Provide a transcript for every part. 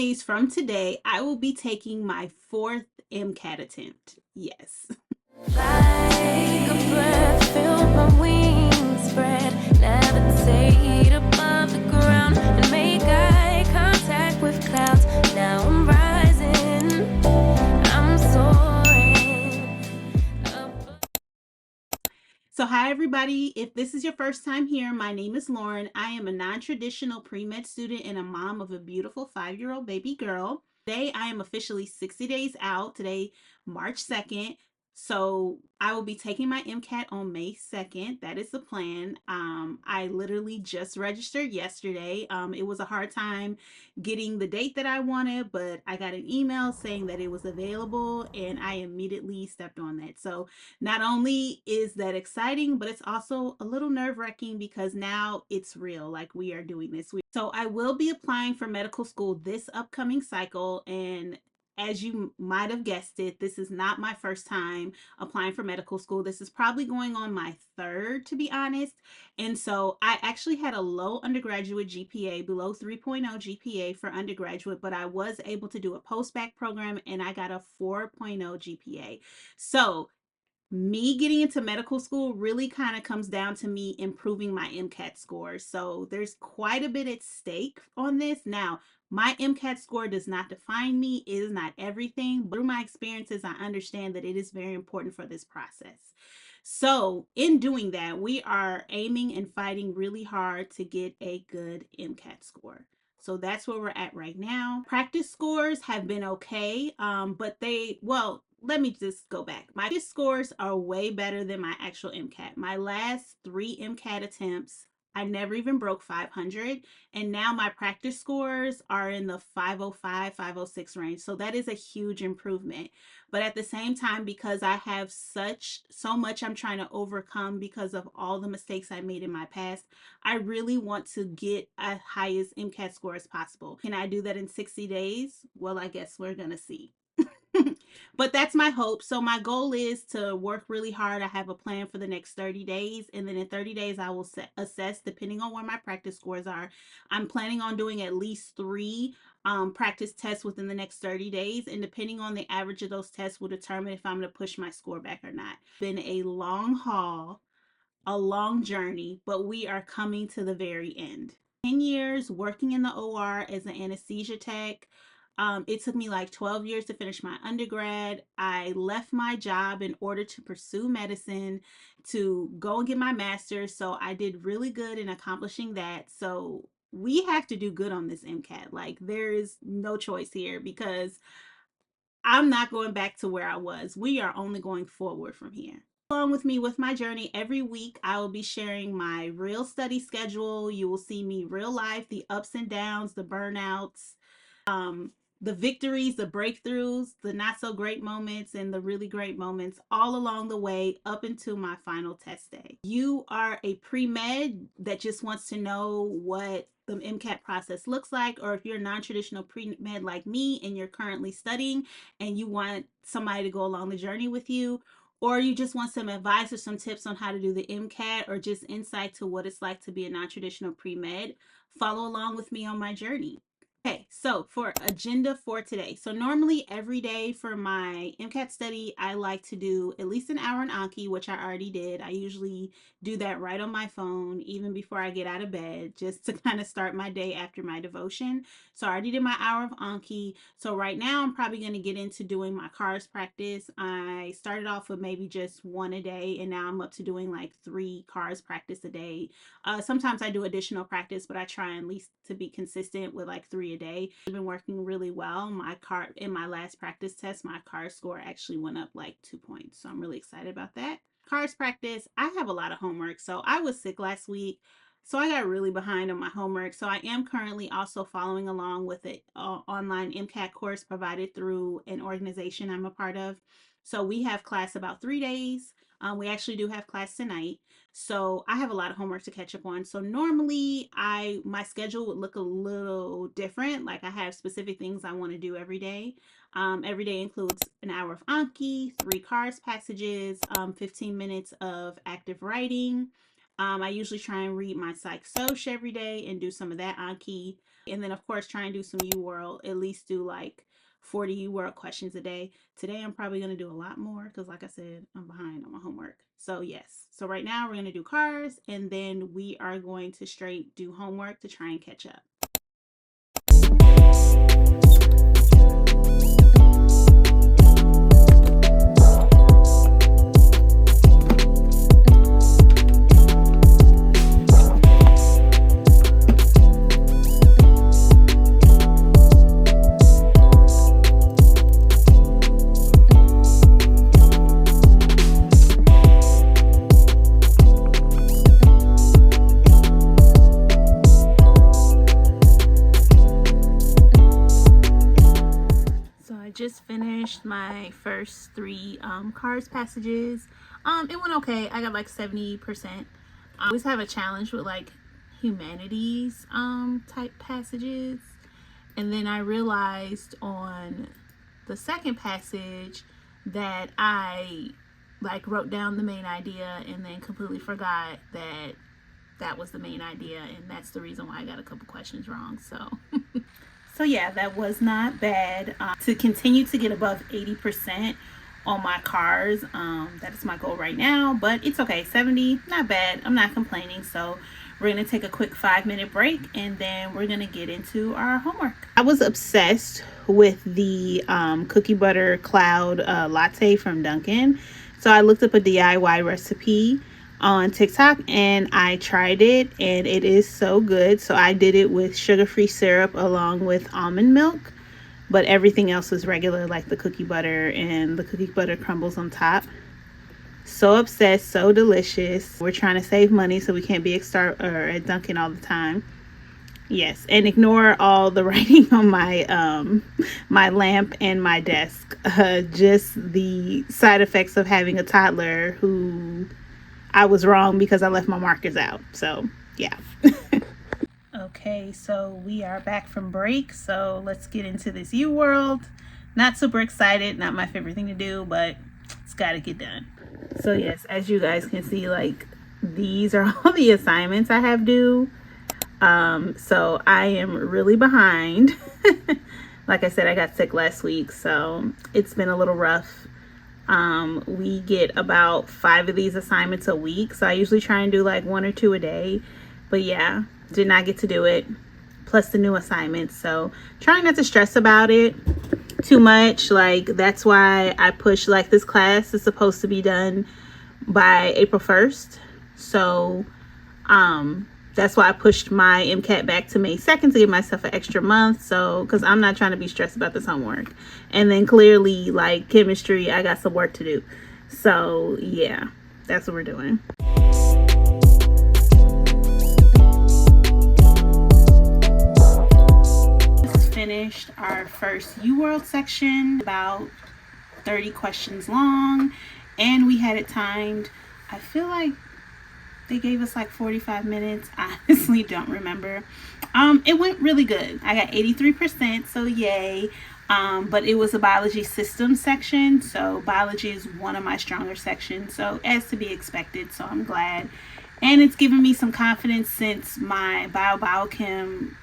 days from today, I will be taking my fourth MCAT attempt. Yes. Like a breath, feel my wings spread, levitate above the ground and make eye contact with clouds. Now I'm rising, I'm soaring. So hi everybody, if this is your first time here, my name is Lauren. I am a non-traditional pre-med student and a mom of a beautiful 5-year-old baby girl. Today I am officially 60 days out, today March 2nd. So I will be taking my MCAT on May 2nd. That is the plan. I literally just registered yesterday. It was a hard time getting the date that I wanted, but I got an email saying that it was available and I immediately stepped on that. So not only is that exciting, but it's also a little nerve-wracking because now it's real, like we are doing this. So I will be applying for medical school this upcoming cycle, and as you might have guessed it, this is not my first time applying for medical school. This is probably going on my third, to be honest. And so I actually had a low undergraduate GPA, below 3.0 GPA for undergraduate, but I was able to do a post-bac program and I got a 4.0 GPA. So me getting into medical school really kind of comes down to me improving my MCAT score. So there's quite a bit at stake on this. Now, my MCAT score does not define me, it is not everything, but through my experiences, I understand that it is very important for this process. So in doing that, we are aiming and fighting really hard to get a good MCAT score. So that's where we're at right now. Practice scores have been okay, but well, let me just go back. My practice scores are way better than my actual MCAT. My last 3 MCAT attempts, I never even broke 500. And now my practice scores are in the 505, 506 range. So that is a huge improvement. But at the same time, because I have so much I'm trying to overcome because of all the mistakes I made in my past, I really want to get as high as MCAT score as possible. Can I do that in 60 days? Well, I guess we're gonna see. But that's my hope. So my goal is to work really hard. I have a plan for the next 30 days, and then in 30 days I will assess depending on where my practice scores are. I'm planning on doing at least 3 practice tests within the next 30 days, and depending on the average of those tests will determine if I'm going to push my score back or not. It's been a long haul, a long journey, but we are coming to the very end. 10 years working in the OR as an anesthesia tech. It took me like 12 years to finish my undergrad. I left my job in order to pursue medicine, to go and get my master's. So I did really good in accomplishing that. So we have to do good on this MCAT. Like, there is no choice here because I'm not going back to where I was. We are only going forward from here. Along with me with my journey, every week I will be sharing my real study schedule. You will see me real life, the ups and downs, the burnouts, the victories, the breakthroughs, the not so great moments, and the really great moments all along the way up until my final test day. You are a pre-med that just wants to know what the MCAT process looks like, or if you're a non-traditional pre-med like me and you're currently studying and you want somebody to go along the journey with you, or you just want some advice or some tips on how to do the MCAT, or just insight to what it's like to be a non-traditional pre-med, follow along with me on my journey. Okay, so for agenda for today. So normally every day for my MCAT study, I like to do at least an hour in Anki, which I already did. I usually do that right on my phone, even before I get out of bed, just to kind of start my day after my devotion. So I already did my hour of Anki. So right now I'm probably going to get into doing my cars practice. I started off with maybe just 1 a day, and now I'm up to doing like 3 cars practice a day. Sometimes I do additional practice, but I try at least to be consistent with like 3 a day. It's been working really well. In my last practice test, my car score actually went up like 2 points. So I'm really excited about that. Cars practice, I have a lot of homework. So I was sick last week. So I got really behind on my homework. So I am currently also following along with an online MCAT course provided through an organization I'm a part of. So we have class about 3 days. We actually do have class tonight. So I have a lot of homework to catch up on. So normally my schedule would look a little different. Like, I have specific things I want to do every day. Every day includes an hour of Anki, 3 cars passages, 15 minutes of active writing, I usually try and read my psych soc every day and do some of that on key. And then, of course, try and do some UWorld, at least do like 40 UWorld questions a day. Today, I'm probably going to do a lot more because, like I said, I'm behind on my homework. So, yes. So, right now, we're going to do cars and then we are going to straight do homework to try and catch up. Just finished my first three cars passages. It went okay. I got like 70%. I always have a challenge with like humanities type passages, and then I realized on the second passage that I like wrote down the main idea and then completely forgot that that was the main idea, and that's the reason why I got a couple questions wrong. So yeah, that was not bad. To continue to get above 80% on my cars, that is my goal right now, but it's okay. 70, not bad. I'm not complaining. So we're going to take a quick 5-minute break and then we're going to get into our homework. I was obsessed with the cookie butter cloud latte from Dunkin'. So I looked up a DIY recipe on TikTok and I tried it and it is so good. So I did it with sugar-free syrup along with almond milk, but everything else was regular, like the cookie butter and the cookie butter crumbles on top. So obsessed, so delicious. We're trying to save money so we can't be at Dunkin' all the time. Yes, and ignore all the writing on my my lamp and my desk. Just the side effects of having a toddler who I was wrong because I left my markers out. So, yeah. Okay, so we are back from break. So let's get into this UWorld. Not super excited, not my favorite thing to do, but it's got to get done. So yes, as you guys can see, like these are all the assignments I have due. So I am really behind. Like I said, I got sick last week, so it's been a little rough. We get about 5 of these assignments a week, so I usually try and do like 1 or 2 a day, but yeah, did not get to do it, plus the new assignments. So trying not to stress about it too much. Like that's why I push, like this class is supposed to be done by April 1st, so that's why I pushed my MCAT back to May 2nd to give myself an extra month. So, because I'm not trying to be stressed about this homework. And then clearly, like chemistry, I got some work to do. So, yeah, that's what we're doing. Just finished our first UWorld section, about 30 questions long. And we had it timed. I feel like they gave us like 45 minutes. I honestly don't remember. It went really good. I got 83%, so yay. But it was a biology systems section, so biology is one of my stronger sections, so as to be expected, so I'm glad. And it's given me some confidence since my biochem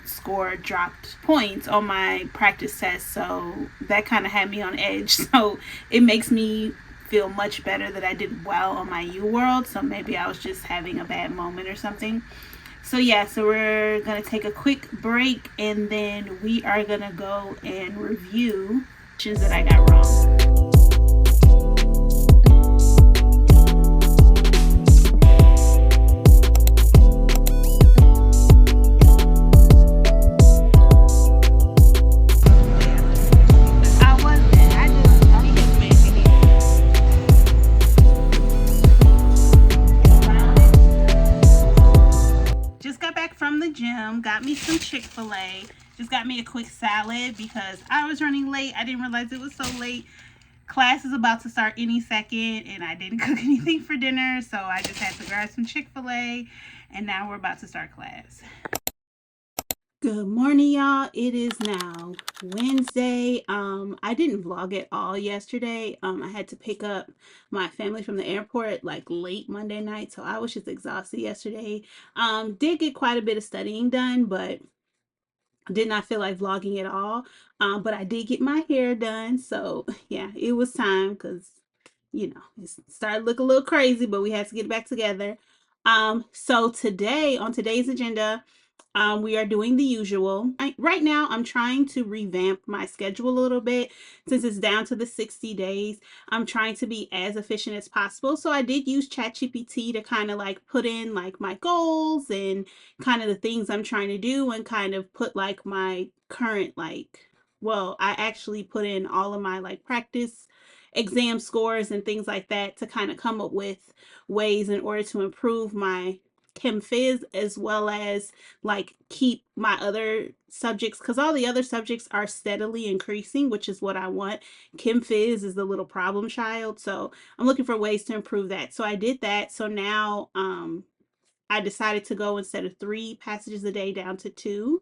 score dropped points on my practice test, so that kind of had me on edge. So it makes me feel much better that I did well on my UWorld. So maybe I was just having a bad moment or something. So yeah, so we're gonna take a quick break and then we are gonna go and review questions that I got wrong. Got me some Chick-fil-A. Just got me a quick salad because I was running late. I didn't realize it was so late. Class is about to start any second and I didn't cook anything for dinner, so I just had to grab some Chick-fil-A and now we're about to start class. Good morning, y'all. It is now Wednesday. I didn't vlog at all yesterday. I had to pick up my family from the airport like late Monday night, so I was just exhausted yesterday. Did get quite a bit of studying done, but did not feel like vlogging at all. But I did get my hair done, so yeah, it was time because it started looking a little crazy, but we had to get back together. So today, on today's agenda, we are doing the usual. Right now, I'm trying to revamp my schedule a little bit since it's down to the 60 days. I'm trying to be as efficient as possible. So I did use ChatGPT to kind of like put in like my goals and kind of the things I'm trying to do and kind of put like my current I actually put in all of my like practice exam scores and things like that to kind of come up with ways in order to improve my Chem Phys as well as like keep my other subjects, because all the other subjects are steadily increasing, which is what I want. Chem Phys is the little problem child, so I'm looking for ways to improve that. So I did that. So now I decided to go instead of 3 passages a day down to 2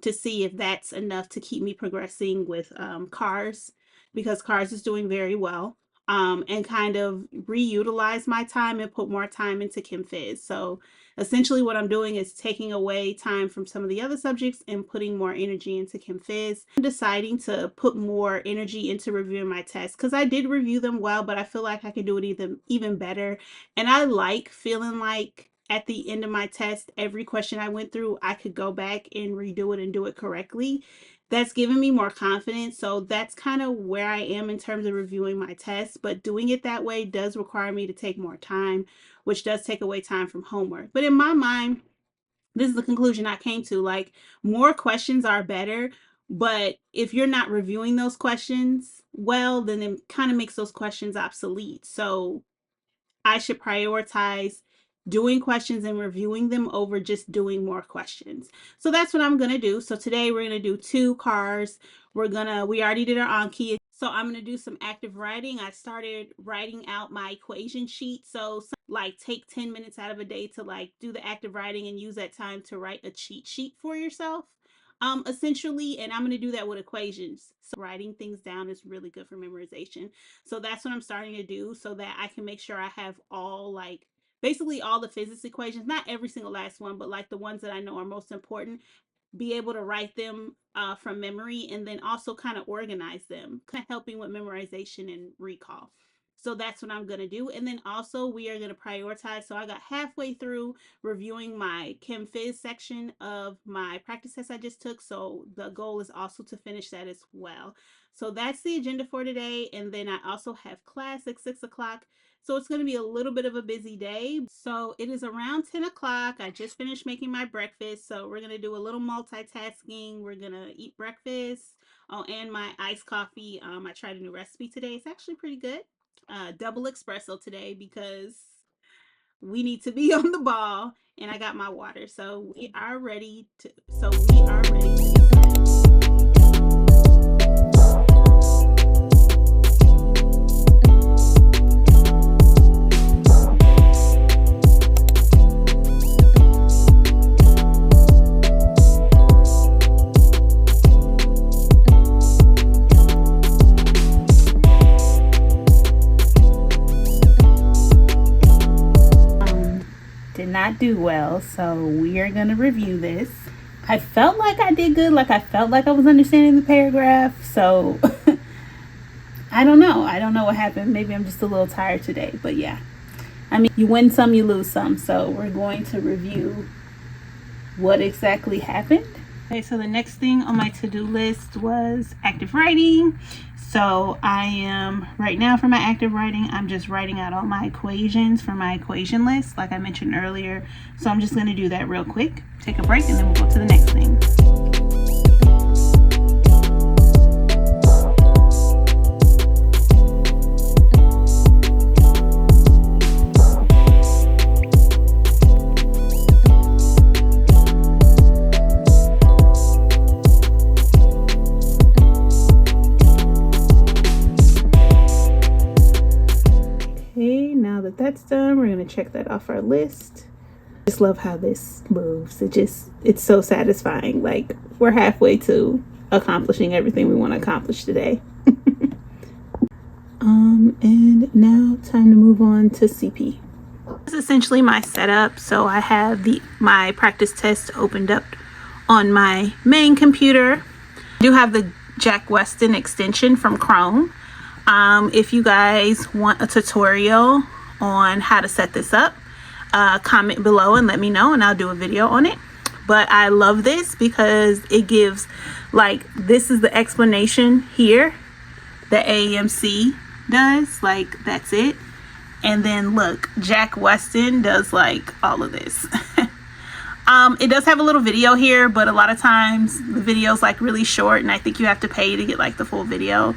to see if that's enough to keep me progressing with cars, because cars is doing very well, and kind of reutilize my time and put more time into Chem Phys. So essentially what I'm doing is taking away time from some of the other subjects and putting more energy into Chem Phys. I'm deciding to put more energy into reviewing my tests because I did review them well, but I feel like I could do it even better. And I like feeling like at the end of my test, every question I went through, I could go back and redo it and do it correctly. That's given me more confidence. So that's kind of where I am in terms of reviewing my tests. But doing it that way does require me to take more time, which does take away time from homework. But in my mind, this is the conclusion I came to. Like, more questions are better. But if you're not reviewing those questions well, then it kind of makes those questions obsolete. So I should prioritize doing questions and reviewing them over just doing more questions. So that's what I'm going to do. So today we're going to do 2 cars. We already did our Anki. So I'm going to do some active writing. I started writing out my equation sheet. So like take 10 minutes out of a day to like do the active writing and use that time to write a cheat sheet for yourself. Essentially, and I'm going to do that with equations. So writing things down is really good for memorization. So that's what I'm starting to do so that I can make sure I have all basically all the physics equations, not every single last one, but like the ones that I know are most important, be able to write them from memory and then also kind of organize them, kind of helping with memorization and recall. So that's what I'm going to do. And then also we are going to prioritize. So I got halfway through reviewing my Chem Phys section of my practice test I just took. So the goal is also to finish that as well. So that's the agenda for today. And then I also have class at 6 o'clock. So it's going to be a little bit of a busy day. So it is around 10 o'clock. I just finished making my breakfast. So we're going to do a little multitasking. We're going to eat breakfast. Oh, and my iced coffee. I tried a new recipe today. It's actually pretty good. Double espresso today because we need to be on the ball. And I got my water. So we are ready to get started. Did not do well, so we are going to review this. I felt like I did good, like I felt like I was understanding the paragraph, so I don't know what happened. Maybe I'm just a little tired today, but yeah, I mean, you win some, you lose some, so we're going to review what exactly happened. Okay, so the next thing on my to-do list was active writing. So I am, right now for my active writing, I'm just writing out all my equations for my equation list, like I mentioned earlier. So I'm just going to do that real quick, take a break, and then we'll go to the next thing. Now that that's done, we're going to check that off our list. Just love how this moves. It's so satisfying. Like, we're halfway to accomplishing everything we want to accomplish today. And now time to move on to CP. This is essentially my setup. So I have my practice test opened up on my main computer. I do have the Jack Weston extension from Chrome. If you guys want a tutorial on how to set this up, comment below and let me know and I'll do a video on it. But I love this because it gives, like, this is the explanation here that AAMC does. Like, that's it. And then look, Jack Weston does like all of this. It does have a little video here, but a lot of times the video is like really short and I think you have to pay to get like the full video.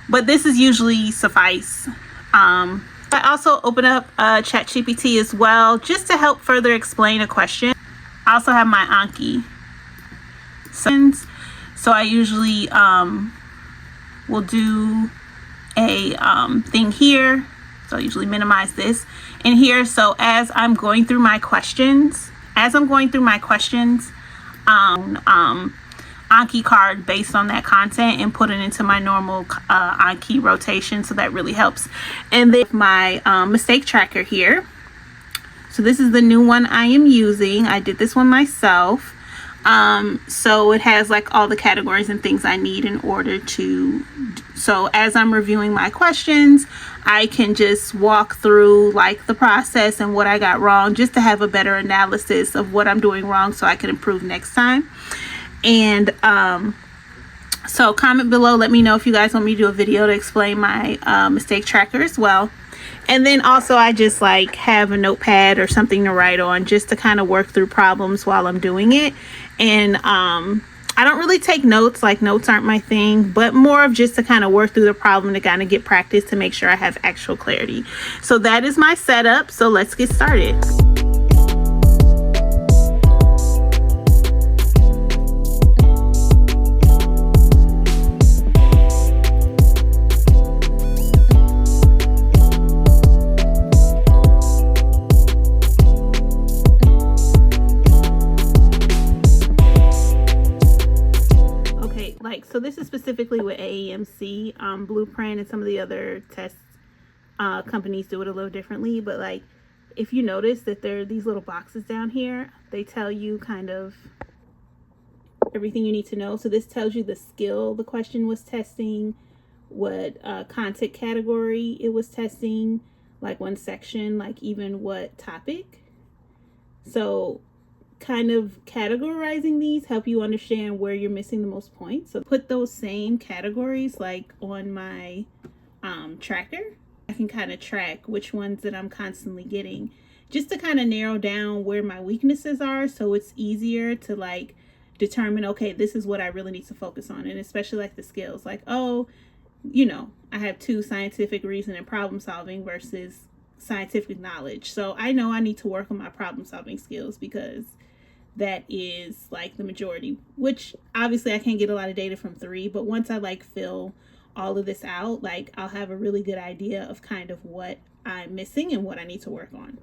But this is usually suffice. I also open up ChatGPT as well, just to help further explain a question. I also have my Anki. So I usually will do a thing here. So I usually minimize this in here. So as I'm going through my questions, Anki card based on that content and put it into my normal Anki rotation. So that really helps. And then my mistake tracker here. So this is the new one I am using. I did this one myself. So it has like all the categories and things I need in order to, so as I'm reviewing my questions, I can just walk through like the process and what I got wrong, just to have a better analysis of what I'm doing wrong so I can improve next time. And so comment below, let me know if you guys want me to do a video to explain my mistake tracker as well. And then also I just like have a notepad or something to write on, just to kind of work through problems while I'm doing it. And I don't really take notes, like notes aren't my thing, but more of just to kind of work through the problem to kind of get practice to make sure I have actual clarity. So that is my setup. So let's get started. So this is specifically with AAMC, Blueprint, and some of the other test companies do it a little differently. But like, if you notice that there are these little boxes down here, they tell you kind of everything you need to know. So this tells you the skill the question was testing, what content category it was testing, like one section, like even what topic. So kind of categorizing these help you understand where you're missing the most points. So put those same categories like on my tracker. I can kind of track which ones that I'm constantly getting, just to kind of narrow down where my weaknesses are, so it's easier to like determine, okay, this is what I really need to focus on. And especially like the skills, like, oh, you know, I have 2 scientific reason and problem solving versus scientific knowledge. So I know I need to work on my problem solving skills because that is like the majority, which obviously I can't get a lot of data from 3, but once I like fill all of this out, like I'll have a really good idea of kind of what I'm missing and what I need to work on.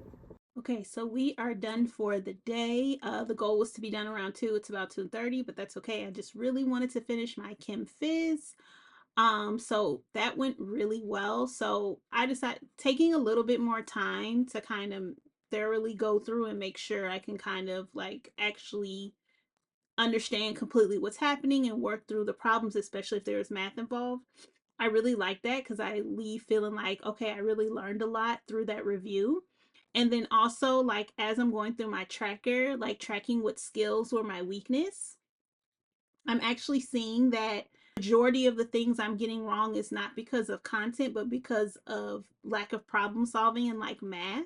Okay, so we are done for the day. The goal was to be done around 2. It's about 2:30, but that's okay. I just really wanted to finish my Chem Phys. So that went really well. So I decided taking a little bit more time to kind of thoroughly go through and make sure I can kind of like actually understand completely what's happening and work through the problems, especially if there's math involved. I really like that because I leave feeling like, okay, I really learned a lot through that review. And then also, like, as I'm going through my tracker, like tracking what skills were my weakness, I'm actually seeing that majority of the things I'm getting wrong is not because of content, but because of lack of problem solving and like math.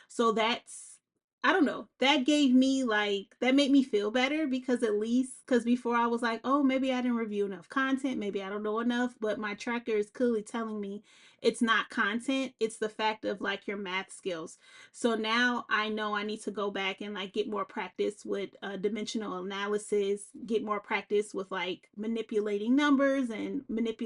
So that's, I don't know, that gave me like, that made me feel better, because at least, because before I was like, oh, maybe I didn't review enough content, maybe I don't know enough, but my tracker is clearly telling me it's not content, it's the fact of like your math skills. So now I know I need to go back and like get more practice with dimensional analysis, get more practice with like manipulating numbers and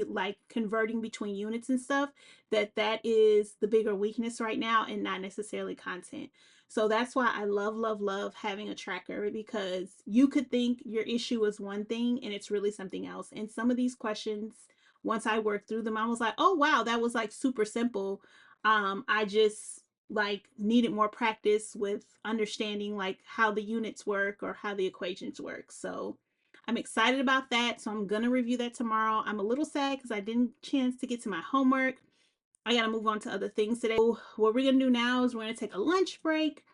like converting between units and stuff. That is the bigger weakness right now, and not necessarily content. So that's why I love having a tracker, because you could think your issue is one thing and it's really something else. And some of these questions, once I worked through them, I was like, oh wow, that was like super simple. I just like needed more practice with understanding like how the units work or how the equations work. So I'm excited about that. So I'm gonna review that tomorrow. I'm a little sad because I didn't chance to get to my homework. I gotta move on to other things today. So what we're gonna do now is we're gonna take a lunch break,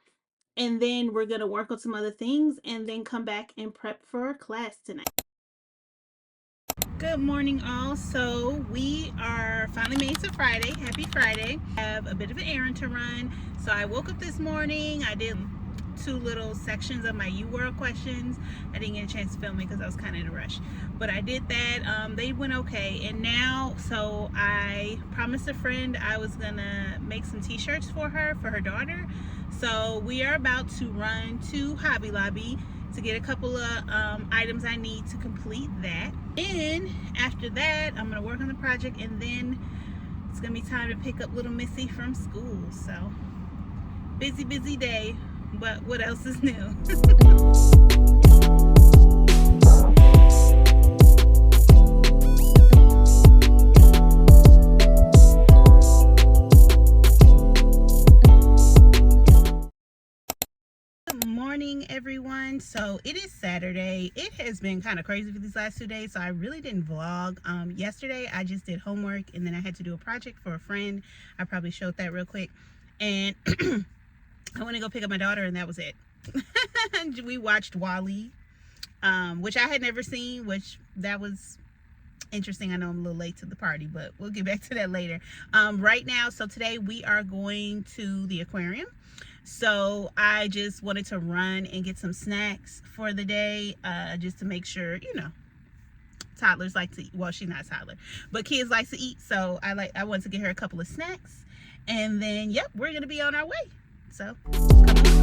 and then we're gonna work on some other things and then come back and prep for class tonight. Good morning, all. So we are finally made to Friday. Happy Friday. I have a bit of an errand to run. So I woke up this morning. I did 2 little sections of my UWorld questions. I didn't get a chance to film it because I was kind of in a rush, but I did that. They went okay. And now, so I promised a friend I was gonna make some t-shirts for her daughter. So we are about to run to Hobby Lobby to get a couple of items I need to complete that. And after that, I'm gonna work on the project, and then it's gonna be time to pick up little Missy from school. So busy day, but what else is new? Morning, everyone. So it is Saturday. It has been kind of crazy for these last 2 days, so I really didn't vlog. Yesterday I just did homework, and then I had to do a project for a friend. I probably showed that real quick, and I went to go pick up my daughter, and that was it. We watched Wall-E, which I had never seen, which that was interesting. I know I'm a little late to the party, but we'll get back to that later. Right now, so today we are going to the aquarium. So I just wanted to run and get some snacks for the day, just to make sure, you know, toddlers like to eat. Well, she's not a toddler, but kids like to eat. So I wanted to get her a couple of snacks, and then, yep, we're going to be on our way. So come on.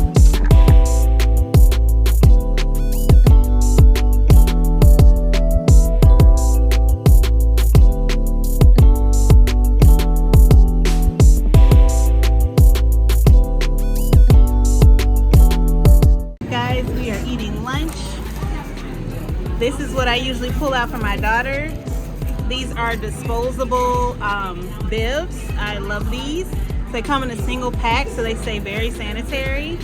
This is what I usually pull out for my daughter. These are disposable bibs. I love these. They come in a single pack, so they say very sanitary.